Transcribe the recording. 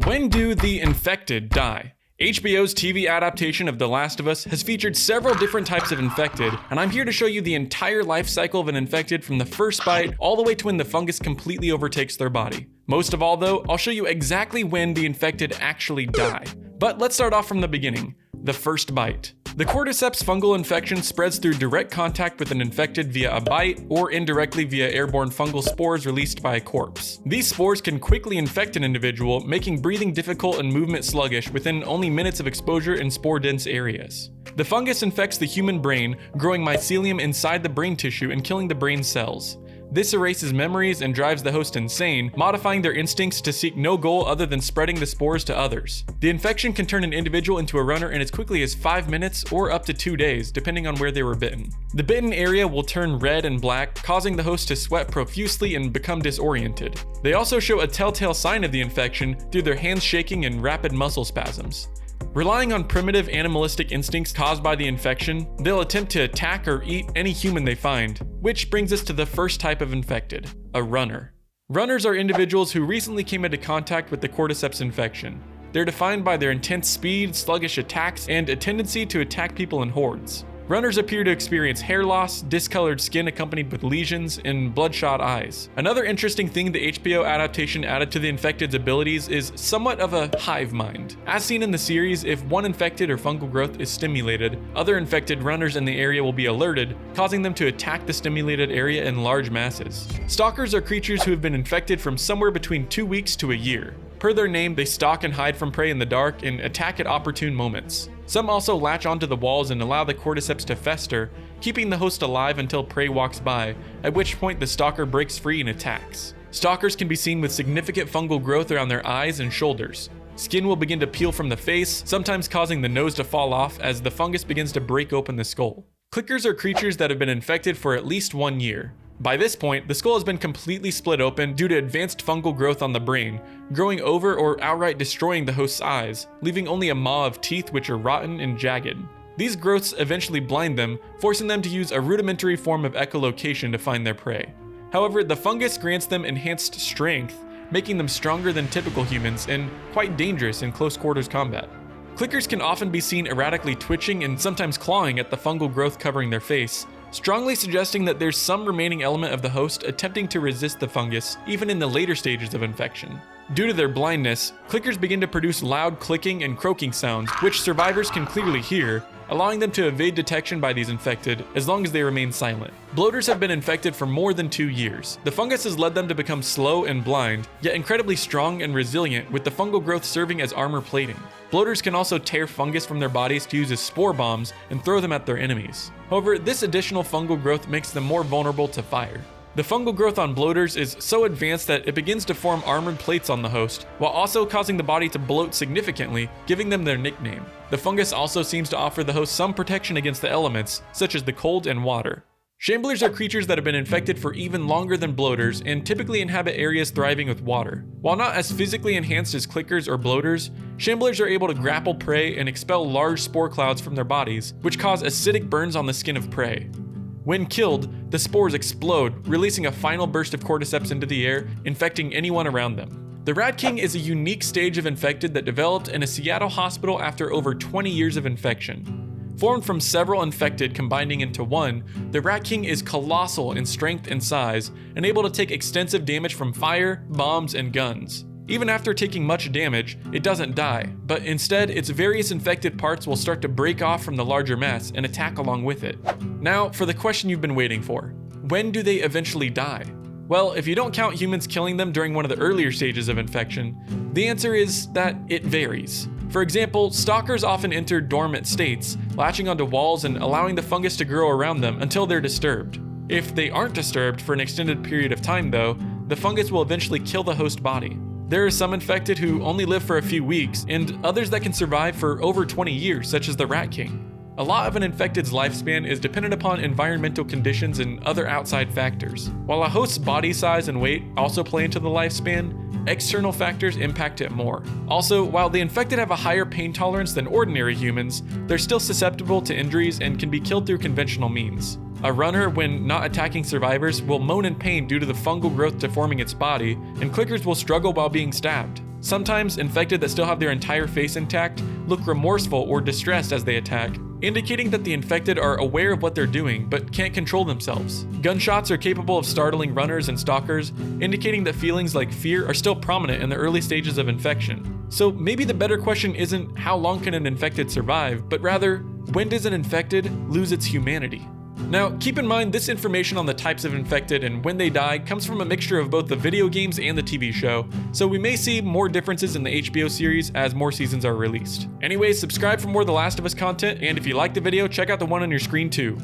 When do the infected die? HBO's TV adaptation of The Last of Us has featured several different types of infected, and I'm here to show you the entire life cycle of an infected from the first bite all the way to when the fungus completely overtakes their body. Most of all though, I'll show you exactly when the infected actually die. But let's start off from the beginning, the first bite. The Cordyceps fungal infection spreads through direct contact with an infected via a bite or indirectly via airborne fungal spores released by a corpse. These spores can quickly infect an individual, making breathing difficult and movement sluggish within only minutes of exposure in spore-dense areas. The fungus infects the human brain, growing mycelium inside the brain tissue and killing the brain cells. This erases memories and drives the host insane, modifying their instincts to seek no goal other than spreading the spores to others. The infection can turn an individual into a runner in as quickly as 5 minutes or up to 2 days, depending on where they were bitten. The bitten area will turn red and black, causing the host to sweat profusely and become disoriented. They also show a telltale sign of the infection through their hands shaking and rapid muscle spasms. Relying on primitive animalistic instincts caused by the infection, they'll attempt to attack or eat any human they find, which brings us to the first type of infected, a runner. Runners are individuals who recently came into contact with the Cordyceps infection. They're defined by their intense speed, sluggish attacks, and a tendency to attack people in hordes. Runners appear to experience hair loss, discolored skin accompanied with lesions, and bloodshot eyes. Another interesting thing the HBO adaptation added to the infected's abilities is somewhat of a hive mind. As seen in the series, if one infected or fungal growth is stimulated, other infected runners in the area will be alerted, causing them to attack the stimulated area in large masses. Stalkers are creatures who have been infected from somewhere between 2 weeks to a year. Per their name, they stalk and hide from prey in the dark and attack at opportune moments. Some also latch onto the walls and allow the Cordyceps to fester, keeping the host alive until prey walks by, at which point the stalker breaks free and attacks. Stalkers can be seen with significant fungal growth around their eyes and shoulders. Skin will begin to peel from the face, sometimes causing the nose to fall off as the fungus begins to break open the skull. Clickers are creatures that have been infected for at least 1 year. By this point, the skull has been completely split open due to advanced fungal growth on the brain, growing over or outright destroying the host's eyes, leaving only a maw of teeth which are rotten and jagged. These growths eventually blind them, forcing them to use a rudimentary form of echolocation to find their prey. However, the fungus grants them enhanced strength, making them stronger than typical humans and quite dangerous in close quarters combat. Clickers can often be seen erratically twitching and sometimes clawing at the fungal growth covering their face, strongly suggesting that there's some remaining element of the host attempting to resist the fungus even in the later stages of infection. Due to their blindness, clickers begin to produce loud clicking and croaking sounds, which survivors can clearly hear, allowing them to evade detection by these infected as long as they remain silent. Bloaters have been infected for more than 2 years. The fungus has led them to become slow and blind, yet incredibly strong and resilient, with the fungal growth serving as armor plating. Bloaters can also tear fungus from their bodies to use as spore bombs and throw them at their enemies. However, this additional fungal growth makes them more vulnerable to fire. The fungal growth on bloaters is so advanced that it begins to form armored plates on the host, while also causing the body to bloat significantly, giving them their nickname. The fungus also seems to offer the host some protection against the elements, such as the cold and water. Shamblers are creatures that have been infected for even longer than bloaters and typically inhabit areas thriving with water. While not as physically enhanced as clickers or bloaters, Shamblers are able to grapple prey and expel large spore clouds from their bodies, which cause acidic burns on the skin of prey. When killed, the spores explode, releasing a final burst of Cordyceps into the air, infecting anyone around them. The Rat King is a unique stage of infected that developed in a Seattle hospital after over 20 years of infection. Formed from several infected combining into one, the Rat King is colossal in strength and size, and able to take extensive damage from fire, bombs, and guns. Even after taking much damage, it doesn't die, but instead its various infected parts will start to break off from the larger mass and attack along with it. Now, for the question you've been waiting for. When do they eventually die? Well, if you don't count humans killing them during one of the earlier stages of infection, the answer is that it varies. For example, stalkers often enter dormant states, latching onto walls and allowing the fungus to grow around them until they're disturbed. If they aren't disturbed for an extended period of time though, the fungus will eventually kill the host body. There are some infected who only live for a few weeks, and others that can survive for over 20 years, such as the Rat King. A lot of an infected's lifespan is dependent upon environmental conditions and other outside factors. While a host's body size and weight also play into the lifespan, external factors impact it more. Also, while the infected have a higher pain tolerance than ordinary humans, they're still susceptible to injuries and can be killed through conventional means. A runner, when not attacking survivors, will moan in pain due to the fungal growth deforming its body, and clickers will struggle while being stabbed. Sometimes infected that still have their entire face intact look remorseful or distressed as they attack, indicating that the infected are aware of what they're doing but can't control themselves. Gunshots are capable of startling runners and stalkers, indicating that feelings like fear are still prominent in the early stages of infection. So maybe the better question isn't how long can an infected survive, but rather, when does an infected lose its humanity? Now, keep in mind this information on the types of infected and when they die comes from a mixture of both the video games and the TV show, so we may see more differences in the HBO series as more seasons are released. Anyways, subscribe for more The Last of Us content, and if you liked the video, check out the one on your screen too.